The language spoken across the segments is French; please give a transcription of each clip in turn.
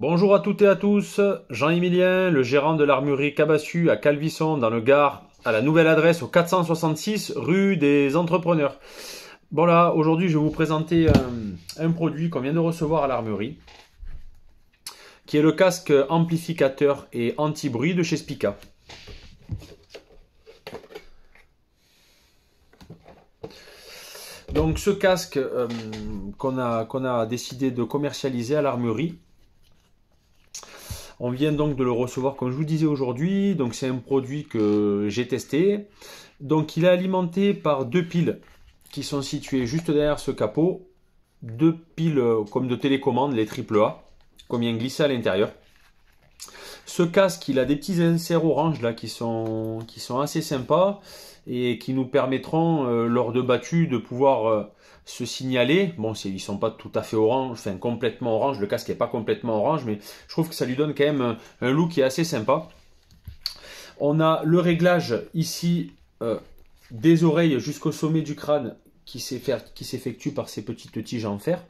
Bonjour à toutes et à tous, Jean-Émilien, le gérant de l'armurerie Cabassu à Calvisson dans le Gard, à la nouvelle adresse au 466 rue des Entrepreneurs. Bon là, aujourd'hui je vais vous présenter un produit qu'on vient de recevoir à l'armurerie, qui est le casque amplificateur et anti-bruit de chez Spica. Donc ce casque qu'on a décidé de commercialiser à l'armurerie, on vient donc de le recevoir comme je vous disais aujourd'hui. Donc c'est un produit que j'ai testé. Donc il est alimenté par deux piles qui sont situées juste derrière ce capot. Deux piles comme de télécommande, les AAA, qu'on vient glisser à l'intérieur. Ce casque, il a des petits inserts orange là qui sont assez sympas et qui nous permettront lors de battues de pouvoir se signaler. Bon, ils ne sont pas tout à fait orange, enfin complètement orange, le casque n'est pas complètement orange, mais je trouve que ça lui donne quand même un look qui est assez sympa. On a le réglage ici des oreilles jusqu'au sommet du crâne qui s'effectue par ces petites tiges en fer.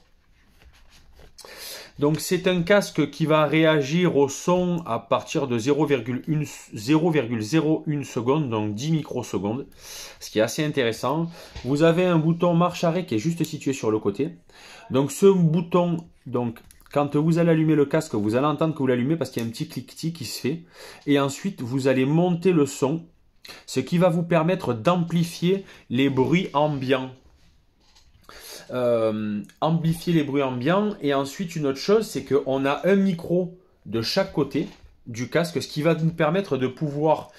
Donc c'est un casque qui va réagir au son à partir de 0,01 seconde, donc 10 microsecondes, ce qui est assez intéressant. Vous avez un bouton marche-arrêt qui est juste situé sur le côté. Donc ce bouton, quand vous allez allumer le casque, vous allez entendre que vous l'allumez parce qu'il y a un petit cliquetis qui se fait. Et ensuite, vous allez monter le son, ce qui va vous permettre d'amplifier les bruits ambiants. Amplifier les bruits ambiants. Et ensuite, une autre chose, c'est qu'on a un micro de chaque côté du casque, ce qui va nous permettre de pouvoir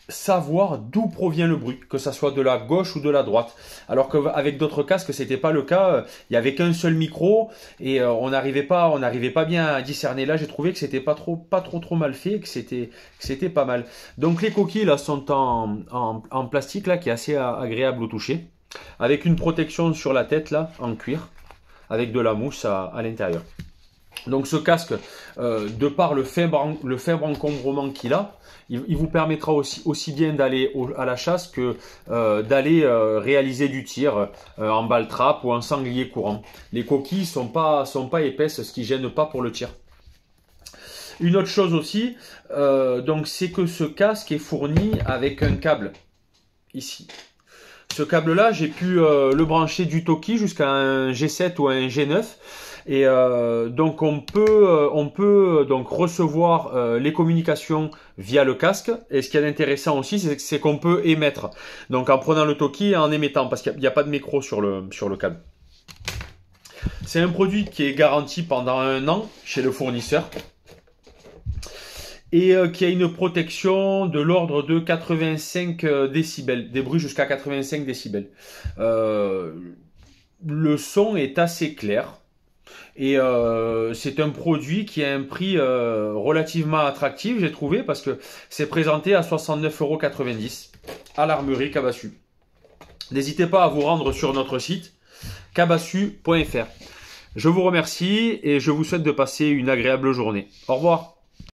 savoir d'où provient le bruit, que ça soit de la gauche ou de la droite. Alors qu'avec d'autres casques, c'était pas le cas. Il y avait qu'un seul micro et on n'arrivait pas bien à discerner. Là, j'ai trouvé que c'était pas trop mal fait, que c'était pas mal. Donc les coquilles là sont en plastique là, qui est assez agréable au toucher, avec une protection sur la tête là en cuir, avec de la mousse à l'intérieur. Donc ce casque, de par le faible encombrement qu'il a, il vous permettra aussi bien d'aller à la chasse que d'aller réaliser du tir en balle trappe ou en sanglier courant. Les coquilles sont pas épaisses, ce qui gêne pas pour le tir. Une autre chose aussi, c'est que ce casque est fourni avec un câble ici. Ce câble-là, j'ai pu le brancher du Toki jusqu'à un G7 ou un G9. Et donc on peut donc recevoir les communications via le casque. Et ce qui est intéressant aussi, c'est qu'on peut émettre. Donc en prenant le Toki et en émettant, parce qu'il n'y a pas de micro sur le câble. C'est un produit qui est garanti pendant 1 an chez le fournisseur. Et qui a une protection de l'ordre de 85 décibels, des bruits jusqu'à 85 décibels. Le son est assez clair et c'est un produit qui a un prix relativement attractif, j'ai trouvé, parce que c'est présenté à 69,90 € à l'armurerie Cabassu. N'hésitez pas à vous rendre sur notre site cabassu.fr. Je vous remercie et je vous souhaite de passer une agréable journée. Au revoir.